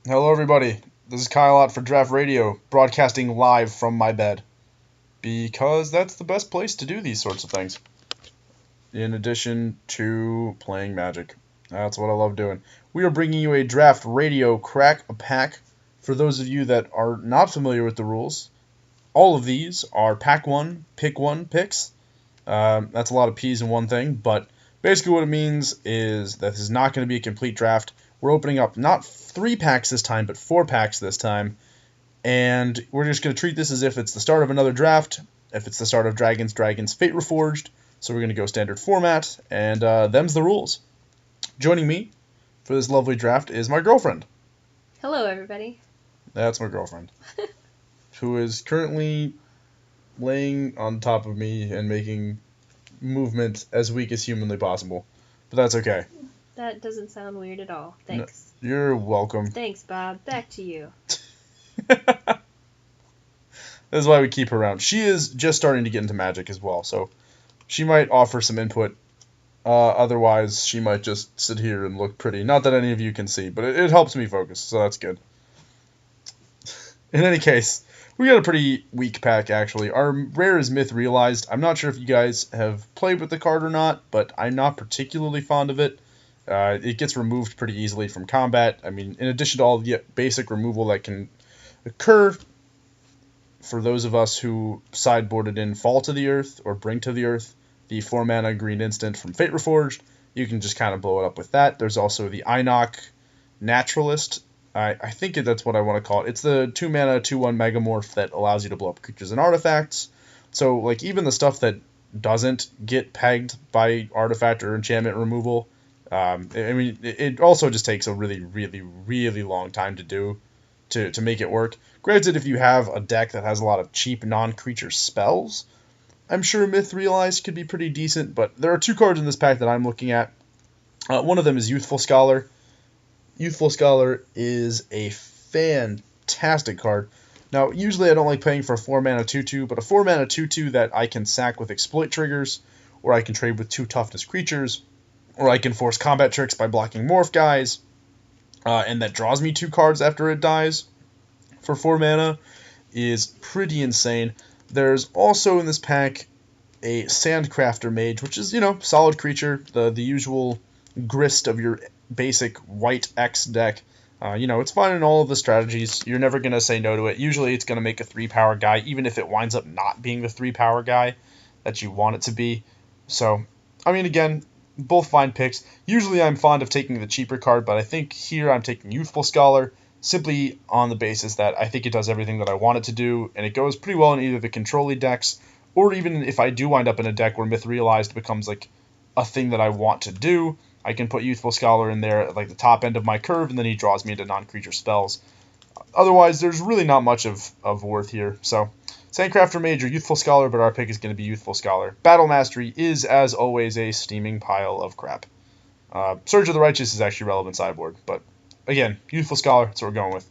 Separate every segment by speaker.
Speaker 1: Hello, everybody. This is Kyle out for Draft Radio, broadcasting live from my bed. Because that's the best place to do these sorts of things. In addition to playing Magic. That's what I love doing. We are bringing you a Draft Radio Crack a Pack. For those of you that are not familiar with the rules, all of these are Pack 1, Pick 1 picks. That's a lot of P's in one thing, but basically what it means is that this is not going to be a complete draft. We're opening up not 3 packs this time, but 4 packs this time. And we're just going to treat this as if it's the start of another draft, if it's the start of Dragons Fate Reforged. So we're going to go standard format, and them's the rules. Joining me for this lovely draft is my girlfriend.
Speaker 2: Hello, everybody.
Speaker 1: That's my girlfriend. Who is currently laying on top of me and making movement as weak as humanly possible. But that's okay.
Speaker 2: That doesn't sound weird at all. Thanks.
Speaker 1: No, you're welcome.
Speaker 2: Thanks, Bob. Back to you.
Speaker 1: That's why we keep her around. She is just starting to get into Magic as well, so she might offer some input. Otherwise, she might just sit here and look pretty. Not that any of you can see, but it helps me focus, so that's good. In any case, we got a pretty weak pack, actually. Our rare is Myth Realized. I'm not sure if you guys have played with the card or not, but I'm not particularly fond of it. It gets removed pretty easily from combat. I mean, in addition to all the basic removal that can occur for those of us who sideboarded in Fall to the Earth or Bring to the Earth, the 4-mana green instant from Fate Reforged, you can just kind of blow it up with that. There's also the Inoc Naturalist. I think that's what I want to call it. It's the 2-mana, 2/1 Megamorph that allows you to blow up creatures and artifacts. So, like, even the stuff that doesn't get pegged by artifact or enchantment removal, I mean, it also just takes a really, really, really long time to do to make it work. Granted, if you have a deck that has a lot of cheap non-creature spells, I'm sure Myth Realized could be pretty decent, but there are 2 cards in this pack that I'm looking at. One of them is Youthful Scholar. Youthful Scholar is a fantastic card. Now, usually I don't like paying for a 4-mana 2/2, but a 4-mana 2/2 that I can sack with exploit triggers, or I can trade with 2 toughness creatures, or I can force combat tricks by blocking morph guys, and that draws me 2 cards after it dies for 4 mana, is pretty insane. There's also in this pack a Sandcrafter Mage, which is, solid creature, the usual grist of your basic white X deck. It's fine in all of the strategies. You're never going to say no to it. Usually it's going to make a 3-power guy, even if it winds up not being the 3-power guy that you want it to be. So, I mean, again, both fine picks. Usually I'm fond of taking the cheaper card, but I think here I'm taking Youthful Scholar simply on the basis that I think it does everything that I want it to do, and it goes pretty well in either the control-y decks, or even if I do wind up in a deck where Myth Realized becomes like a thing that I want to do, I can put Youthful Scholar in there at like the top end of my curve, and then he draws me into non-creature spells. Otherwise, there's really not much of worth here. So, Sandcrafter Mage or Youthful Scholar, but our pick is going to be Youthful Scholar. Battle Mastery is, as always, a steaming pile of crap. Surge of the Righteous is actually relevant sideboard, but again, Youthful Scholar, that's what we're going with.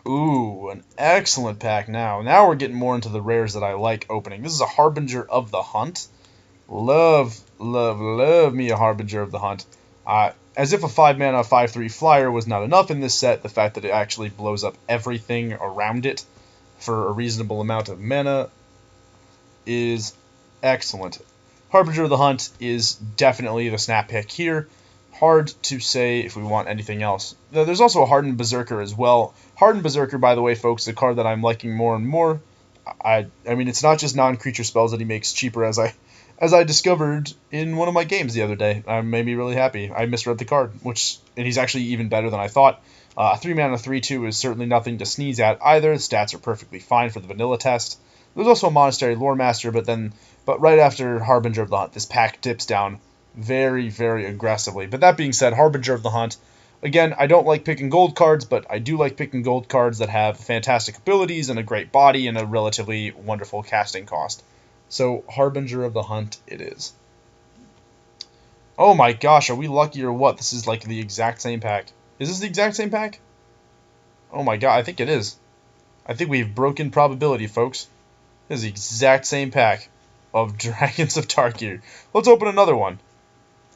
Speaker 1: Ooh, an excellent pack now. Now we're getting more into the rares that I like opening. This is a Harbinger of the Hunt. Love, love, love me a Harbinger of the Hunt. As if a 5-mana 5/3 flyer was not enough in this set, the fact that it actually blows up everything around it for a reasonable amount of mana is excellent. Harbinger of the Hunt is definitely the snap pick here. Hard to say if we want anything else. There's also a Hardened Berserker as well. Hardened Berserker, by the way, folks, is a card that I'm liking more and more. I mean, it's not just non-creature spells that he makes cheaper, as I discovered in one of my games the other day. Made me really happy. I misread the card, and he's actually even better than I thought. 3-mana 3/2 is certainly nothing to sneeze at either. The stats are perfectly fine for the vanilla test. There's also a Monastery Lore Master, but right after Harbinger of the Hunt, this pack dips down very, very aggressively. But that being said, Harbinger of the Hunt, again, I don't like picking gold cards, but I do like picking gold cards that have fantastic abilities and a great body and a relatively wonderful casting cost. So, Harbinger of the Hunt it is. Oh my gosh, are we lucky or what? This is like the exact same pack. Is this the exact same pack? Oh my god, I think it is. I think we've broken probability, folks. This is the exact same pack of Dragons of Tarkir. Let's open another one.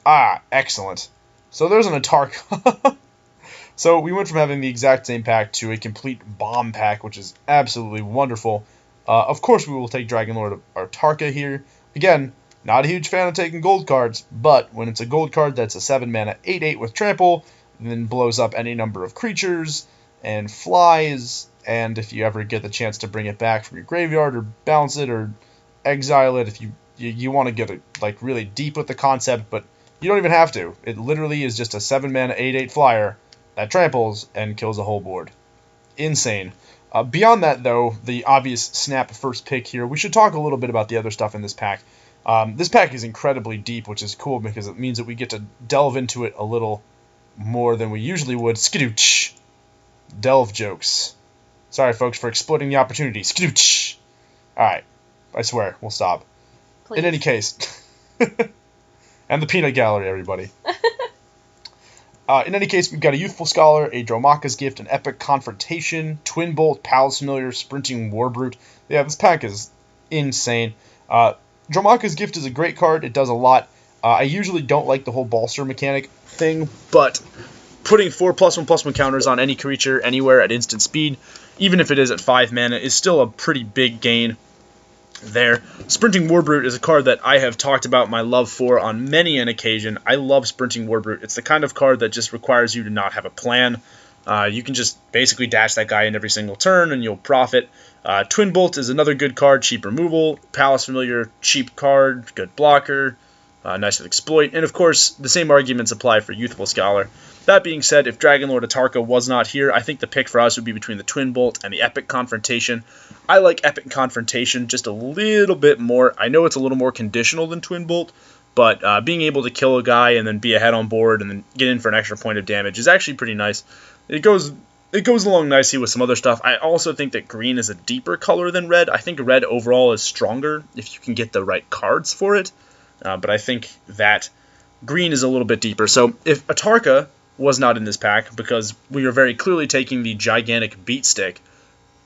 Speaker 1: Ah, excellent. So there's an Tarkir. So we went from having the exact same pack to a complete bomb pack, which is absolutely wonderful. Of course, we will take Dragon Lord or Tarka here. Again, not a huge fan of taking gold cards, but when it's a gold card that's a 7-mana 8/8 with trample, then blows up any number of creatures and flies, and if you ever get the chance to bring it back from your graveyard or bounce it or exile it, if you want to get it like really deep with the concept, but you don't even have to. It literally is just a 7-mana 8/8 flyer that tramples and kills a whole board. Insane. Beyond that, though, the obvious snap first pick here, we should talk a little bit about the other stuff in this pack. This pack is incredibly deep, which is cool because it means that we get to delve into it a little more than we usually would. Skadooch. Delve jokes. Sorry, folks, for exploiting the opportunity. Skadooch. Alright, I swear, we'll stop.
Speaker 2: Please.
Speaker 1: In any case. And the peanut gallery, everybody. In any case, we've got a Youthful Scholar, a Dromaka's Gift, an Epic Confrontation, Twin Bolt, Palace Familiar, Sprinting Warbrute. Yeah, this pack is insane. Dromaka's Gift is a great card. It does a lot. I usually don't like the whole bolster mechanic thing, but putting 4+1/+1 counters on any creature anywhere at instant speed, even if it is at 5 mana, is still a pretty big gain there. Sprinting Warbrute is a card that I have talked about my love for on many an occasion. I love Sprinting Warbrute. It's the kind of card that just requires you to not have a plan. You can just basically dash that guy in every single turn and you'll profit. Twin Bolt is another good card, cheap removal. Palace Familiar, cheap card, good blocker, nice with exploit. And of course, the same arguments apply for Youthful Scholar. That being said, if Dragon Lord Atarka was not here, I think the pick for us would be between the Twin Bolt and the Epic Confrontation. I like Epic Confrontation just a little bit more. I know it's a little more conditional than Twin Bolt, but being able to kill a guy and then be ahead on board and then get in for an extra point of damage is actually pretty nice. It goes along nicely with some other stuff. I also think that green is a deeper color than red. I think red overall is stronger if you can get the right cards for it, but I think that green is a little bit deeper. So if Atarka was not in this pack, because we are very clearly taking the gigantic beat stick,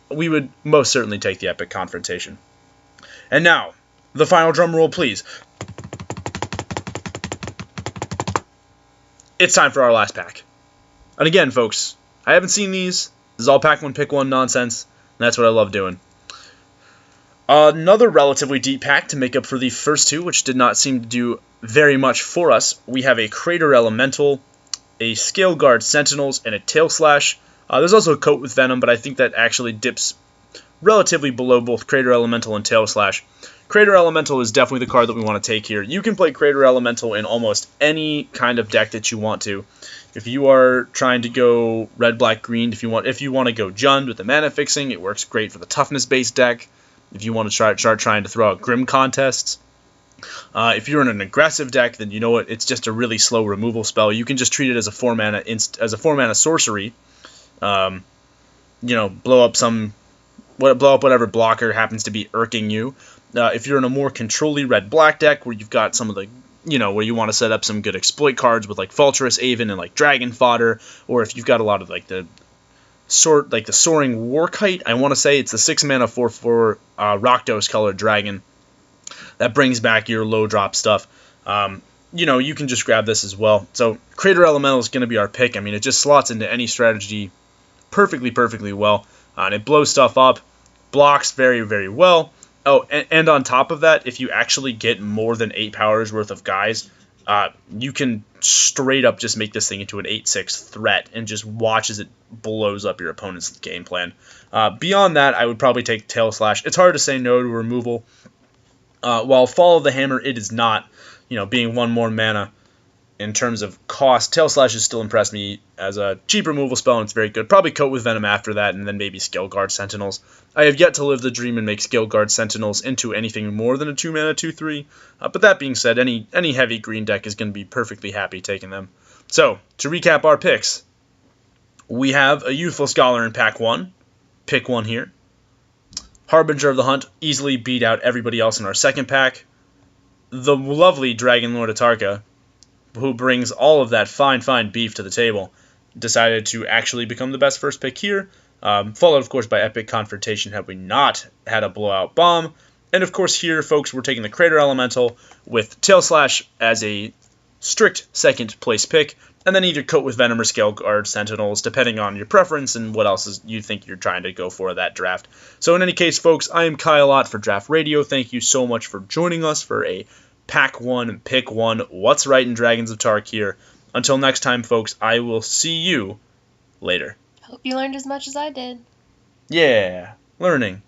Speaker 1: we would most certainly take the Epic Confrontation. And now, the final drum roll, please. It's time for our last pack. And again, folks, I haven't seen these. This is all pack one, pick one nonsense, and that's what I love doing. Another relatively deep pack to make up for the first two, which did not seem to do very much for us. We have a Crater Elemental, a Scale Guard Sentinels, and a Tail Slash. There's also a Coat with Venom, but I think that actually dips relatively below both Crater Elemental and Tail Slash. Crater Elemental is definitely the card that we want to take here. You can play Crater Elemental in almost any kind of deck that you want to. If you are trying to go red, black, green, if you want to go Jund with the mana fixing, it works great for the toughness-based deck. If you want to start trying to throw out Grim contests. If you're in an aggressive deck, then you know what? It's just a really slow removal spell. You can just treat it as a 4-mana sorcery. Blow up whatever blocker happens to be irking you. If you're in a more control-y red-black deck where you've got some of the, where you want to set up some good exploit cards with like Faltress Aven and like Dragon Fodder, or if you've got a lot of like the Soaring Warkite, I want to say it's the 6-mana 4/4 Rakdos colored dragon that brings back your low drop stuff. You can just grab this as well. So Crater Elemental is going to be our pick. I mean, it just slots into any strategy perfectly well. And it blows stuff up, blocks very, very well. Oh, and on top of that, if you actually get more than 8 powers worth of guys, you can straight up just make this thing into an 8/6 threat and just watch as it blows up your opponent's game plan. Beyond that, I would probably take Tail Slash. It's hard to say no to removal. While Fall of the Hammer, it is not, being 1 more mana in terms of cost. Tail Slash has still impressed me as a cheap removal spell, and it's very good. Probably Coat with Venom after that, and then maybe Scale Guard Sentinels. I have yet to live the dream and make Scale Guard Sentinels into anything more than a 2-mana 2/3. But that being said, any heavy green deck is going to be perfectly happy taking them. So, to recap our picks, we have a Youthful Scholar in pack 1. Pick 1 here. Harbinger of the Hunt easily beat out everybody else in our second pack. The lovely Dragon Lord Atarka, who brings all of that fine beef to the table, decided to actually become the best first pick here. Followed, of course, by Epic Confrontation had we not had a blowout bomb. And, of course, here, folks, we're taking the Crater Elemental with Tail Slash as a
Speaker 3: strict second place pick, and then either coat with Venom or Scale Guard Sentinels, depending on your preference and what else you think you're trying to go for that draft. So in any case, folks, I am Kyle Ott for Draft Radio. Thank you so much for joining us for a Pack 1, Pick 1, What's Right in Dragons of Tarkir. Until next time, folks, I will see you later.
Speaker 2: Hope you learned as much as I did.
Speaker 3: Yeah, learning.